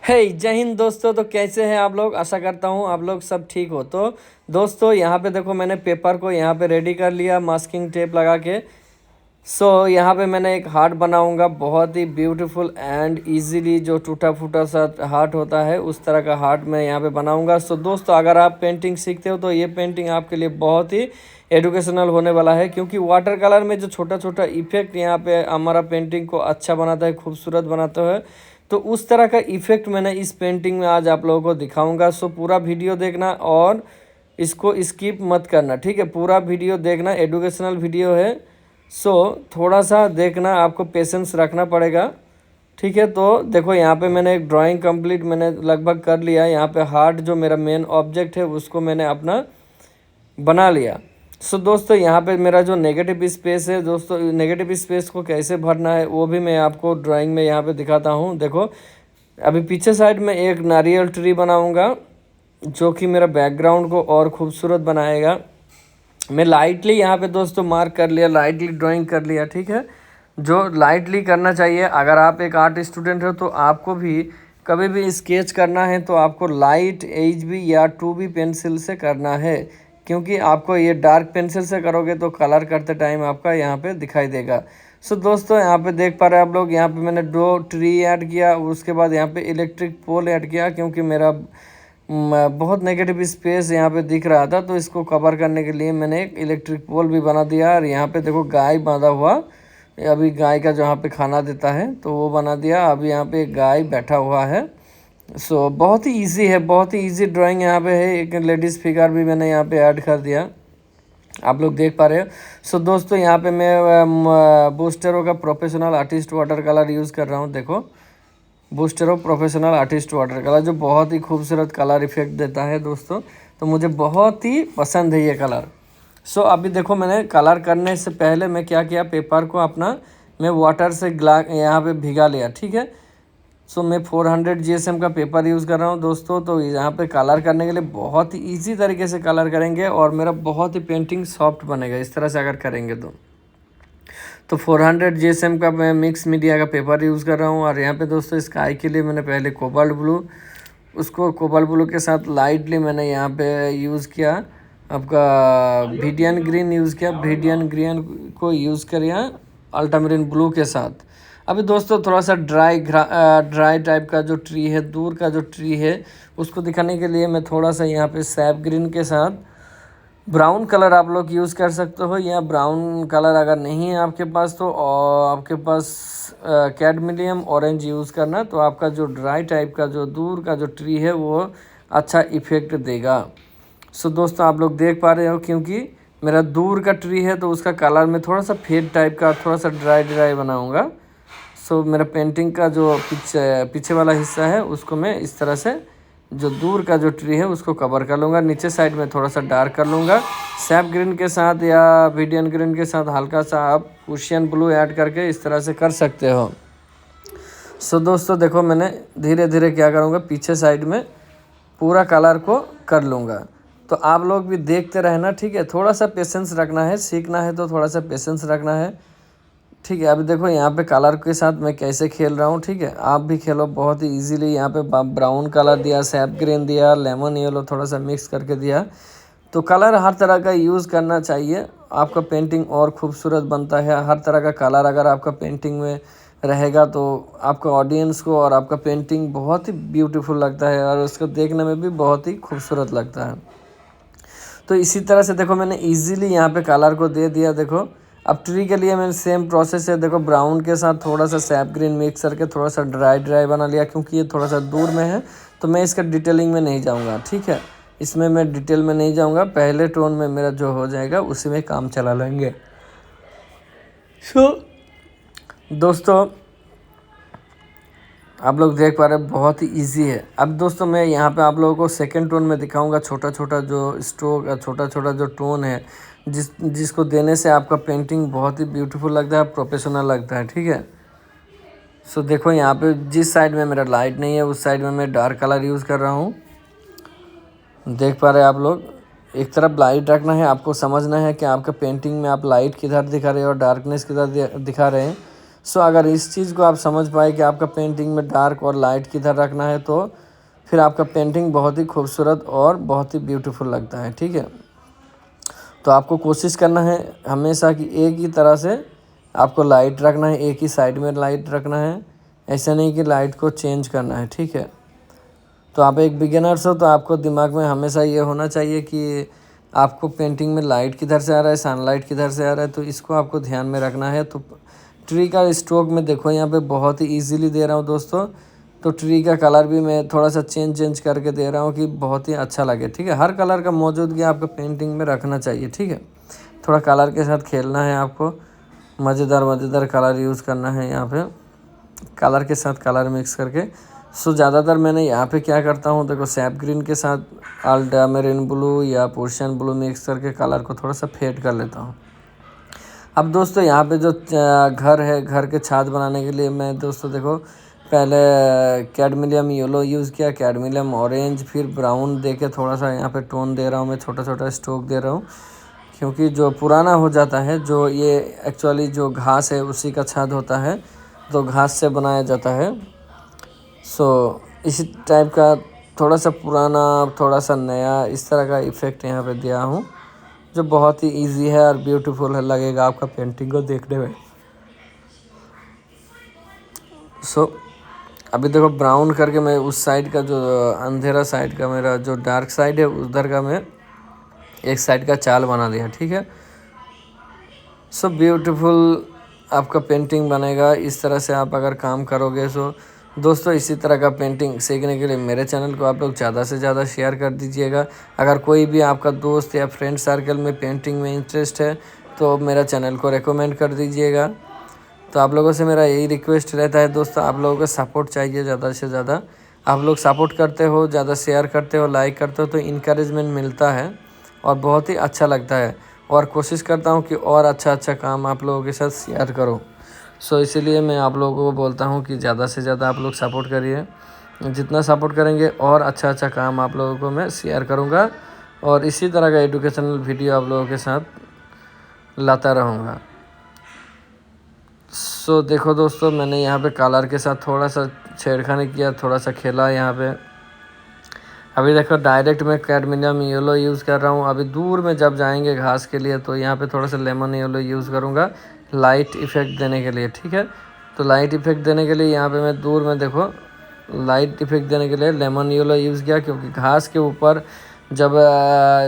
जय हिंद दोस्तों। तो कैसे हैं आप लोग? आशा करता हूँ आप लोग सब ठीक हो। तो दोस्तों यहाँ पे देखो, मैंने पेपर को यहाँ पे रेडी कर लिया मास्किंग टेप लगा के। यहाँ पे मैंने एक हार्ट बनाऊंगा, बहुत ही ब्यूटीफुल एंड इजीली। जो टूटा फूटा सा हार्ट होता है उस तरह का हार्ट मैं यहाँ पे बनाऊंगा। दोस्तों, अगर आप पेंटिंग सीखते हो तो ये पेंटिंग आपके लिए बहुत ही एडुकेशनल होने वाला है, क्योंकि वाटर कलर में जो छोटा छोटा इफेक्ट यहाँ पे हमारा पेंटिंग को अच्छा बनाता है, खूबसूरत बनाता है। तो उस तरह का इफ़ेक्ट मैंने इस पेंटिंग में आज आप लोगों को दिखाऊंगा। पूरा वीडियो देखना और इसको स्किप मत करना, ठीक है? पूरा वीडियो देखना, एडुकेशनल वीडियो है। थोड़ा सा देखना, आपको पेशेंस रखना पड़ेगा, ठीक है? तो देखो, यहाँ पे मैंने एक ड्राइंग कंप्लीट मैंने लगभग कर लिया। यहाँ पे हार्ट जो मेरा मेन ऑब्जेक्ट है उसको मैंने अपना बना लिया। दोस्तों, यहाँ पे मेरा जो नेगेटिव स्पेस है, दोस्तों नेगेटिव स्पेस को कैसे भरना है वो भी मैं आपको ड्राइंग में यहाँ पे दिखाता हूँ। देखो, अभी पीछे साइड में एक नारियल ट्री बनाऊँगा जो कि मेरा बैकग्राउंड को और खूबसूरत बनाएगा। मैं लाइटली यहाँ पे दोस्तों मार्क कर लिया, लाइटली ड्राइंग कर लिया, ठीक है? जो लाइटली करना चाहिए। अगर आप एक आर्ट स्टूडेंट हो तो आपको भी कभी भी स्केच करना है तो आपको लाइट HB या 2B पेंसिल से करना है, क्योंकि आपको ये डार्क पेंसिल से करोगे तो कलर करते टाइम आपका यहाँ पे दिखाई देगा। दोस्तों, यहाँ पे देख पा रहे हैं आप लोग, यहाँ पे मैंने 2 ट्री ऐड किया, उसके बाद यहाँ पे इलेक्ट्रिक पोल ऐड किया, क्योंकि मेरा बहुत नेगेटिव स्पेस यहाँ पे दिख रहा था। तो इसको कवर करने के लिए मैंने एक इलेक्ट्रिक पोल भी बना दिया। और यहाँ पे देखो, गाय बांधा हुआ, अभी गाय का जहाँ पे खाना देता है तो वो बना दिया। अभी यहाँ पे गाय बैठा हुआ है। बहुत ही इजी है, बहुत ही इजी ड्राइंग यहाँ पे है। एक लेडीज़ फिगर भी मैंने यहाँ पे ऐड कर दिया, आप लोग देख पा रहे हो। दोस्तों, यहाँ पे मैं बूस्टेरो का professional artist water colour use कर रहा हूँ। देखो, बूस्टेरो प्रोफेशनल आर्टिस्ट वाटर कलर जो बहुत ही खूबसूरत कलर इफेक्ट देता है दोस्तों। तो मुझे बहुत ही पसंद है ये कलर। अभी देखो, मैंने कलर करने से पहले मैं क्या किया, पेपर को अपना मैं वाटर से यहाँ पे भिगा लिया, ठीक है? मैं 400 GSM का पेपर यूज़ कर रहा हूँ दोस्तों। तो यहाँ पे कलर करने के लिए बहुत ही ईजी तरीके से कलर करेंगे और मेरा बहुत ही पेंटिंग सॉफ्ट बनेगा इस तरह से अगर करेंगे तो 400 GSM का मैं मिक्स मीडिया का पेपर यूज़ कर रहा हूँ। और यहाँ पे दोस्तों, स्काई के लिए मैंने पहले कोबाल्ट ब्लू, उसको कोबाल्ट ब्लू के साथ लाइटली मैंने यहाँ पे यूज़ किया, आपका वीडियन ग्रीन यूज़ किया। वीडियन ग्रीन को यूज़ करिए अल्ट्रामरीन ब्लू के साथ। अभी दोस्तों, थोड़ा सा ड्राई टाइप का जो ट्री है, दूर का जो ट्री है, उसको दिखाने के लिए मैं थोड़ा सा यहाँ पे सैप ग्रीन के साथ ब्राउन कलर आप लोग यूज़ कर सकते हो। या ब्राउन कलर अगर नहीं है आपके पास तो आपके पास कैडमिलियम ऑरेंज यूज़ करना, तो आपका जो ड्राई टाइप का जो दूर का जो ट्री है वो अच्छा इफेक्ट देगा। दोस्तों, आप लोग देख पा रहे हो, क्योंकि मेरा दूर का ट्री है तो उसका कलर में थोड़ा सा फेड टाइप का, थोड़ा सा ड्राई बनाऊँगा। मेरा पेंटिंग का जो पीछे वाला हिस्सा है उसको मैं इस तरह से, जो दूर का जो ट्री है उसको कवर कर लूँगा। नीचे साइड में थोड़ा सा डार्क कर लूँगा सैप ग्रीन के साथ या वीडियन ग्रीन के साथ। हल्का सा आप ओशियन ब्लू ऐड करके इस तरह से कर सकते हो। दोस्तों देखो, मैंने धीरे धीरे क्या करूँगा, पीछे साइड में पूरा कलर को कर लूँगा। तो आप लोग भी देखते रहना, ठीक है? थोड़ा सा पेशेंस रखना है, सीखना है तो थोड़ा सा पेशेंस रखना है, ठीक है? अभी देखो, यहाँ पे कलर के साथ मैं कैसे खेल रहा हूँ, ठीक है? आप भी खेलो बहुत ही इजीली। यहाँ पे ब्राउन कलर दिया, सैप ग्रीन दिया, लेमन येलो थोड़ा सा मिक्स करके दिया। तो कलर हर तरह का यूज़ करना चाहिए, आपका पेंटिंग और खूबसूरत बनता है। हर तरह का कलर अगर आपका पेंटिंग में रहेगा तो आपका ऑडियंस को और आपका पेंटिंग बहुत ही ब्यूटीफुल लगता है और उसको देखने में भी बहुत ही खूबसूरत लगता है। तो इसी तरह से देखो, मैंने इजीली यहाँ पे कलर को दे दिया। देखो, अब ट्री के लिए मैंने सेम प्रोसेस है। देखो, ब्राउन के साथ थोड़ा सा सैप ग्रीन मिक्स करके थोड़ा सा ड्राई बना लिया, क्योंकि ये थोड़ा सा दूर में है तो मैं इसका डिटेलिंग में नहीं जाऊँगा, ठीक है? इसमें मैं डिटेल में नहीं जाऊँगा, पहले टोन में मेरा जो हो जाएगा उसी में काम चला लेंगे। दोस्तों, आप लोग देख पा रहे हैं बहुत ही इजी है। अब दोस्तों, मैं यहाँ पे आप लोगों को सेकंड टोन में दिखाऊंगा, छोटा छोटा जो स्ट्रोक, छोटा छोटा जो टोन है, जिसको देने से आपका पेंटिंग बहुत ही ब्यूटीफुल लगता है, प्रोफेशनल लगता है, ठीक है? देखो, यहाँ पे जिस साइड में मेरा लाइट नहीं है उस साइड में मैं डार्क कलर यूज़ कर रहा हूँ। देख पा रहे हैं आप लोग, एक तरफ लाइट रखना है, आपको समझना है कि आपका पेंटिंग में आप लाइट किधर दिखा रहे हैं और डार्कनेस किधर दिखा रहे हैं। सो अगर इस चीज़ को आप समझ पाए कि आपका पेंटिंग में डार्क और लाइट किधर रखना है, तो फिर आपका पेंटिंग बहुत ही खूबसूरत और बहुत ही ब्यूटीफुल लगता है। ठीक है, तो आपको कोशिश करना है हमेशा कि एक ही तरह से आपको लाइट रखना है, एक ही साइड में लाइट रखना है, ऐसा नहीं कि लाइट को चेंज करना है। ठीक है, तो आप एक बिगिनर्स हो तो आपको दिमाग में हमेशा ये होना चाहिए कि आपको पेंटिंग में लाइट किधर से आ रहा है, सनलाइट किधर से आ रहा है, तो इसको आपको ध्यान में रखना है। तो ट्री का स्ट्रोक में देखो यहाँ पे बहुत ही इजीली दे रहा हूँ दोस्तों। तो ट्री का कलर भी मैं थोड़ा सा चेंज करके दे रहा हूँ कि बहुत ही अच्छा लगे। ठीक है, हर कलर का मौजूदगी आपको पेंटिंग में रखना चाहिए। ठीक है, थोड़ा कलर के साथ खेलना है आपको, मज़ेदार कलर यूज़ करना है यहाँ पे, कलर के साथ कलर मिक्स करके। सो ज़्यादातर मैंने यहाँ पे क्या करता हूँ, देखो सैप ग्रीन के साथ अल्ट्रामेरिन ब्लू या पर्शियन ब्लू मिक्स करके कलर को थोड़ा सा फेड कर लेता हूँ। अब दोस्तों यहाँ पे जो घर है, घर के छत बनाने के लिए मैं दोस्तों देखो पहले कैडमिलियम येलो यूज़ किया, कैडमिलियम ऑरेंज, फिर ब्राउन दे के थोड़ा सा यहाँ पे टोन दे रहा हूँ, मैं छोटा छोटा स्ट्रोक दे रहा हूँ, क्योंकि जो पुराना हो जाता है, जो ये एक्चुअली जो घास है उसी का छत होता है, तो घास से बनाया जाता है। सो इसी टाइप का थोड़ा सा पुराना थोड़ा सा नया इस तरह का इफ़ेक्ट यहाँ पे दिया हूँ, जो बहुत ही इजी है और ब्यूटीफुल है लगेगा आपका पेंटिंग को देखने में। सो अभी देखो ब्राउन करके मैं उस साइड का जो अंधेरा साइड का मेरा जो डार्क साइड है उधर का मैं एक साइड का चाल बना दिया। ठीक है, सो ब्यूटीफुल आपका पेंटिंग बनेगा इस तरह से आप अगर काम करोगे। सो दोस्तों इसी तरह का पेंटिंग सीखने के लिए मेरे चैनल को आप लोग ज़्यादा से ज़्यादा शेयर कर दीजिएगा। अगर कोई भी आपका दोस्त या फ्रेंड सर्कल में पेंटिंग में इंटरेस्ट है तो मेरा चैनल को रेकमेंड कर दीजिएगा। तो आप लोगों से मेरा यही रिक्वेस्ट रहता है दोस्तों, आप लोगों का सपोर्ट चाहिए ज़्यादा से ज़्यादा। आप लोग सपोर्ट करते हो, ज़्यादा शेयर करते हो, लाइक करते हो, तो इनकरेजमेंट मिलता है और बहुत ही अच्छा लगता है। और कोशिश करता हूँ कि और अच्छा काम आप लोगों के साथ शेयर करो। सो इसीलिए मैं आप लोगों को बोलता हूँ कि ज़्यादा से ज़्यादा आप लोग सपोर्ट करिए। जितना सपोर्ट करेंगे और अच्छा काम आप लोगों को मैं शेयर करूँगा और इसी तरह का एजुकेशनल वीडियो आप लोगों के साथ लाता रहूँगा। सो देखो दोस्तों मैंने यहाँ पे कलर के साथ थोड़ा सा छेड़खानी किया, थोड़ा सा खेला यहाँ पे। अभी देखो डायरेक्ट मैं कैडमिलियम येलो यूज़ कर रहा हूँ। अभी दूर में जब जाएंगे घास के लिए तो यहाँ पे थोड़ा सा लेमन येलो यूज़ करूँगा लाइट इफ़ेक्ट देने के लिए। ठीक है, तो लाइट इफ़ेक्ट देने के लिए यहाँ पे मैं दूर में देखो लाइट इफ़ेक्ट देने के लिए लेमन येलो यूज़ किया, क्योंकि घास के ऊपर जब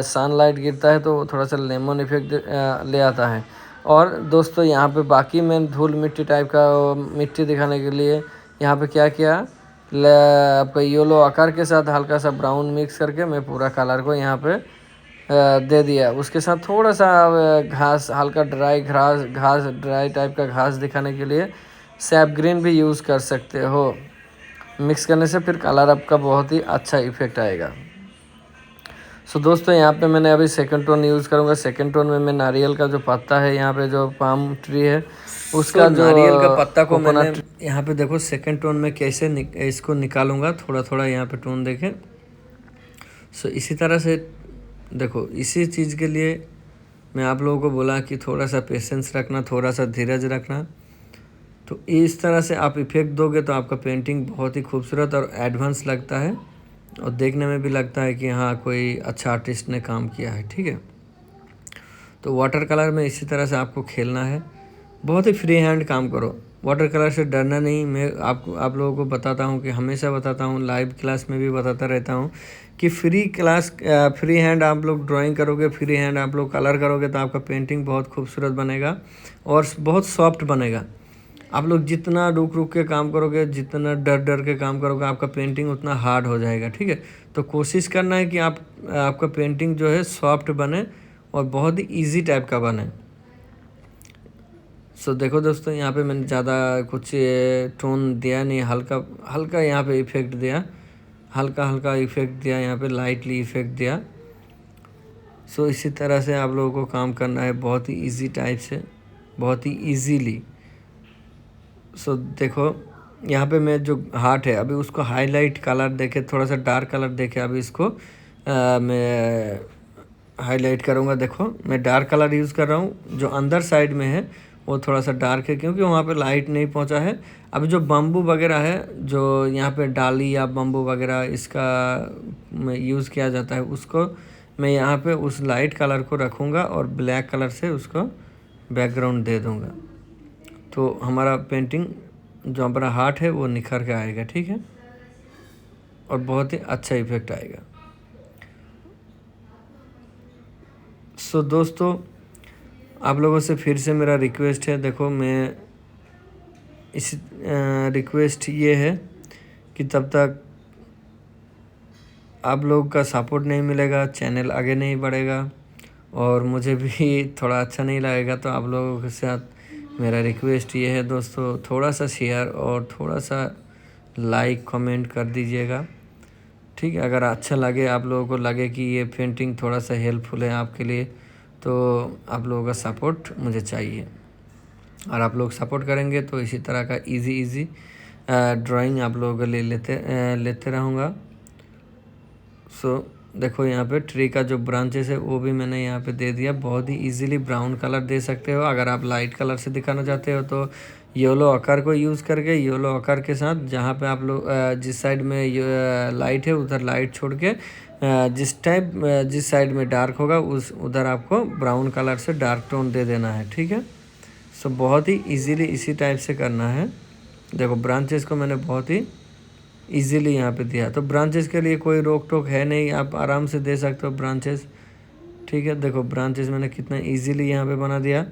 सनलाइट गिरता है तो थोड़ा सा लेमन इफ़ेक्ट ले आता है। और दोस्तों यहाँ पे बाकी मैं धूल मिट्टी टाइप का मिट्टी दिखाने के लिए यहाँ पे क्या किया, आपका येलो आकार के साथ हल्का सा ब्राउन मिक्स करके मैं पूरा कलर को यहाँ पे दे दिया। उसके साथ थोड़ा सा घास, हल्का घास ड्राई टाइप का घास दिखाने के लिए सैप ग्रीन भी यूज़ कर सकते हो। मिक्स करने से फिर कलर आपका बहुत ही अच्छा इफेक्ट आएगा। सो दोस्तों यहाँ पे मैंने अभी सेकंड टोन यूज़ करूँगा। सेकंड टोन में मैं नारियल का जो पत्ता है, यहाँ पे जो पाम ट्री है उसका जो नारियल का पत्ता को मैंने यहाँ पे देखो सेकंड टोन में कैसे इसको निकालूंगा, थोड़ा यहाँ पे टोन देखें। सो इसी तरह से देखो, इसी चीज़ के लिए मैं आप लोगों को बोला कि थोड़ा सा पेशेंस रखना, थोड़ा सा धीरज रखना। तो इस तरह से आप इफ़ेक्ट दोगे तो आपका पेंटिंग बहुत ही खूबसूरत और एडवांस लगता है और देखने में भी लगता है कि हाँ कोई अच्छा आर्टिस्ट ने काम किया है। ठीक है, तो वाटर कलर में इसी तरह से आपको खेलना है, बहुत ही फ्री हैंड काम करो, वाटर कलर से डरना नहीं। मैं आप लोगों को बताता हूँ कि हमेशा बताता हूँ, लाइव क्लास में भी बताता रहता हूँ कि फ्री हैंड आप लोग ड्राइंग करोगे, फ्री हैंड आप लोग कलर करोगे तो आपका पेंटिंग बहुत खूबसूरत बनेगा और बहुत सॉफ्ट बनेगा। आप लोग जितना रुक के काम करोगे, जितना डर के काम करोगे, आपका पेंटिंग उतना हार्ड हो जाएगा। ठीक है, तो कोशिश करना है कि आपका पेंटिंग जो है सॉफ्ट बने और बहुत ही ईजी टाइप का बने। सो देखो दोस्तों यहाँ पे मैंने ज़्यादा कुछ टोन दिया नहीं, हल्का यहाँ पे इफ़ेक्ट दिया, हल्का इफ़ेक्ट दिया, यहाँ पे लाइटली इफ़ेक्ट दिया। सो इसी तरह से आप लोगों को काम करना है, बहुत ही इजी टाइप से, बहुत ही इजीली। सो देखो यहाँ पे मैं जो हार्ट है अभी उसको हाईलाइट कलर देके, थोड़ा सा डार्क कलर देके अभी इसको मैं हाईलाइट करूँगा। देखो मैं डार्क कलर यूज़ कर रहा हूँ, जो अंदर साइड में है वो थोड़ा सा डार्क है क्योंकि वहाँ पे लाइट नहीं पहुँचा है। अभी जो बम्बू वगैरह है, जो यहाँ पे डाली या बम्बू वगैरह इसका यूज़ किया जाता है, उसको मैं यहाँ पे उस लाइट कलर को रखूँगा और ब्लैक कलर से उसको बैकग्राउंड दे दूँगा, तो हमारा पेंटिंग जो हमारा हार्ट है वो निखर के आएगा, ठीक है, और बहुत ही अच्छा इफेक्ट आएगा। सो दोस्तों, आप लोगों से फिर से मेरा रिक्वेस्ट है, देखो मैं इस रिक्वेस्ट ये है कि तब तक आप लोगों का सपोर्ट नहीं मिलेगा, चैनल आगे नहीं बढ़ेगा और मुझे भी थोड़ा अच्छा नहीं लगेगा। तो आप लोगों के साथ मेरा रिक्वेस्ट ये है दोस्तों, थोड़ा सा शेयर और थोड़ा सा लाइक कमेंट कर दीजिएगा, ठीक है। अगर अच्छा लगे, आप लोगों को लगे कि ये पेंटिंग थोड़ा सा हेल्पफुल है आपके लिए, तो आप लोगों का सपोर्ट मुझे चाहिए। और आप लोग सपोर्ट करेंगे तो इसी तरह का इजी ड्राइंग आप लोगों के लिए लेते रहूँगा। सो देखो यहाँ पे ट्री का जो ब्रांचेस है वो भी मैंने यहाँ पे दे दिया। बहुत ही इजीली ब्राउन कलर दे सकते हो। अगर आप लाइट कलर से दिखाना चाहते हो तो येलो आकार को यूज़ करके, येलो आकार के साथ जहाँ पे आप लोग जिस साइड में लाइट है उधर लाइट छोड़ के जिस साइड में डार्क होगा उधर आपको ब्राउन कलर से डार्क टोन दे देना है, ठीक है। सो बहुत ही इजीली इसी टाइप से करना है। देखो ब्रांचेस को मैंने बहुत ही इजीली यहाँ पे दिया, तो ब्रांचेस के लिए कोई रोक टोक है नहीं, आप आराम से दे सकते हो ब्रांचेस, ठीक है। देखो ब्रांचेस मैंने कितना इजीली यहाँ पे बना दिया,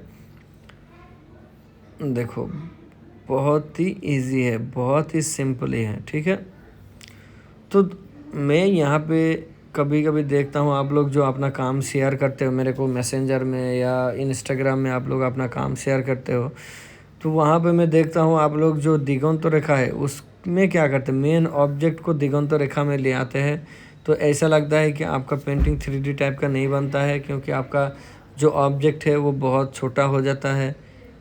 देखो बहुत ही इजी है, बहुत ही सिंपल है, ठीक है। तो मैं यहाँ पे कभी कभी देखता हूँ आप लोग जो अपना काम शेयर करते हो मेरे को मैसेंजर में या इंस्टाग्राम में, आप लोग अपना काम शेयर करते हो, तो वहाँ पे मैं देखता हूँ आप लोग जो दिगंत रेखा है उसमें क्या करते हैं, मेन ऑब्जेक्ट को दिगंत रेखा में ले आते हैं। तो ऐसा लगता है कि आपका पेंटिंग 3D टाइप का नहीं बनता है, क्योंकि आपका जो ऑब्जेक्ट है वो बहुत छोटा हो जाता है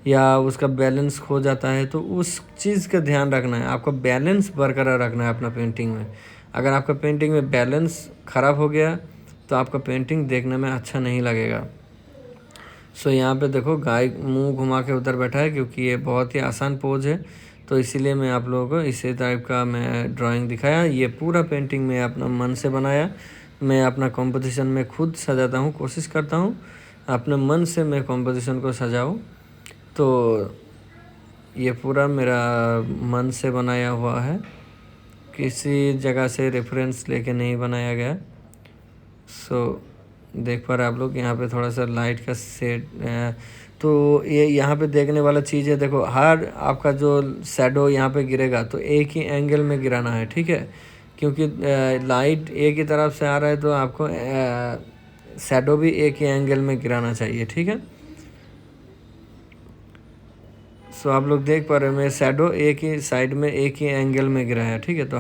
या उसका बैलेंस खो जाता है। तो उस चीज़ का ध्यान रखना है, आपको बैलेंस बरकरार रखना है अपना पेंटिंग में। अगर आपका पेंटिंग में बैलेंस ख़राब हो गया तो आपका पेंटिंग देखने में अच्छा नहीं लगेगा। सो यहाँ पे देखो गाय मुंह घुमा के उधर बैठा है, क्योंकि ये बहुत ही आसान पोज है, तो इसीलिए मैं आप लोगों को इसी टाइप का मैं ड्राइंग दिखाया। ये पूरा पेंटिंग मैं अपना मन से बनाया। मैं अपना कंपोजिशन में खुद सजाता हूँ, कोशिश करता हूँ अपने मन से मैं कंपोजिशन को सजाऊँ। तो ये पूरा मेरा मन से बनाया हुआ है, किसी जगह से रेफरेंस लेके नहीं बनाया गया। सो देख पा रहे आप लोग यहाँ पे थोड़ा सा लाइट का सेट तो ये यहाँ पे देखने वाला चीज़ है। देखो हर आपका जो शैडो यहाँ पे गिरेगा तो एक ही एंगल में गिराना है, ठीक है, क्योंकि लाइट एक ही तरफ से आ रहा है तो आपको शैडो भी एक ही एंगल में गिराना चाहिए, ठीक है। सो आप लोग देख पा रहे हो मेरे शैडो एक ही साइड में एक ही एंगल में गिरा है, ठीक है। तो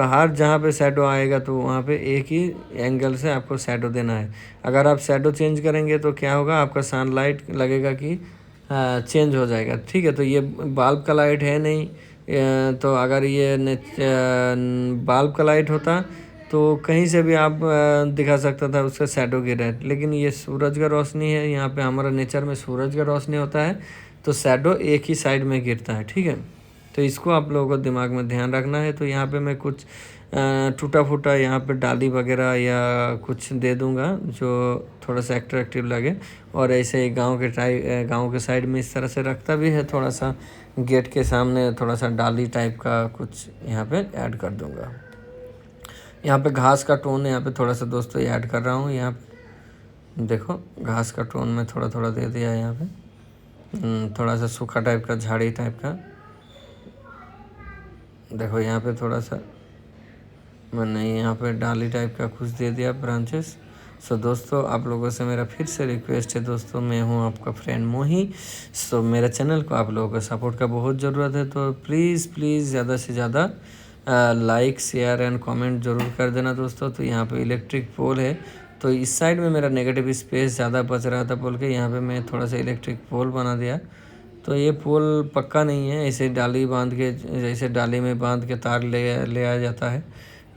हर जहाँ पे शैडो आएगा तो वहाँ पे एक ही एंगल से आपको शैडो देना है। अगर आप शैडो चेंज करेंगे तो क्या होगा, आपका सनलाइट लगेगा कि चेंज हो जाएगा, ठीक है। तो ये बल्ब का लाइट है नहीं, तो अगर ये बल्ब का लाइट होता तो कहीं से भी आप दिखा सकता था उसका शैडो गिर रहा है, लेकिन ये सूरज का रोशनी है। यहाँ पे हमारा नेचर में सूरज का रोशनी होता है तो शैडो एक ही साइड में गिरता है, ठीक है। तो इसको आप लोगों को दिमाग में ध्यान रखना है। तो यहाँ पे मैं कुछ टूटा फूटा यहाँ पे डाली वगैरह या कुछ दे दूँगा जो थोड़ा सा अट्रैक्टिव लगे। और ऐसे ही गांव के साइड में इस तरह से रखता भी है, थोड़ा सा गेट के सामने थोड़ा सा डाली टाइप का कुछ यहाँ पे ऐड कर दूँगा। यहाँ पे घास का टोन यहाँ पे थोड़ा सा दोस्तों ऐड कर रहा हूँ। यहाँ पे देखो घास का टोन में थोड़ा थोड़ा दे दिया है। यहाँ पे थोड़ा सा सूखा टाइप का, झाड़ी टाइप का, देखो यहाँ पे थोड़ा सा मैंने यहाँ पे डाली टाइप का कुछ दे दिया ब्रांचेस। सो दोस्तों आप लोगों से मेरा फिर से रिक्वेस्ट है दोस्तों, मैं हूँ आपका फ्रेंड मोही। सो मेरे चैनल को आप लोगों का सपोर्ट का बहुत ज़रूरत है, तो प्लीज़ ज़्यादा से ज़्यादा लाइक शेयर एंड कमेंट ज़रूर कर देना दोस्तों। तो यहाँ पे इलेक्ट्रिक पोल है, तो इस साइड में मेरा नेगेटिव स्पेस ज़्यादा बच रहा था बोल के यहाँ पे मैं थोड़ा सा इलेक्ट्रिक पोल बना दिया। तो ये पोल पक्का नहीं है, ऐसे डाली बांध के, जैसे डाली में बांध के तार ले आया जाता है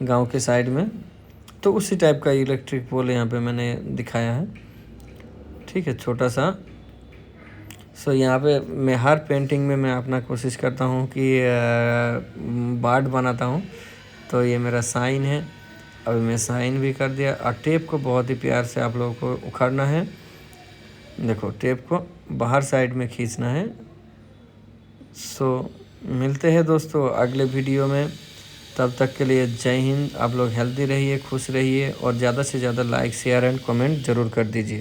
गांव के साइड में, तो उसी टाइप का इलेक्ट्रिक पोल यहाँ पे मैंने दिखाया है, ठीक है। छोटा सा सो यहाँ पे मैं हर पेंटिंग में मैं अपना कोशिश करता हूँ कि बार्ड बनाता हूँ। तो ये मेरा साइन है, अभी मैं साइन भी कर दिया। और टेप को बहुत ही प्यार से आप लोगों को उखाड़ना है। देखो टेप को बाहर साइड में खींचना है। सो मिलते हैं दोस्तों अगले वीडियो में, तब तक के लिए जय हिंद। आप लोग हेल्दी रहिए, खुश रहिए और ज़्यादा से ज़्यादा लाइक शेयर एंड कमेंट ज़रूर कर दीजिए।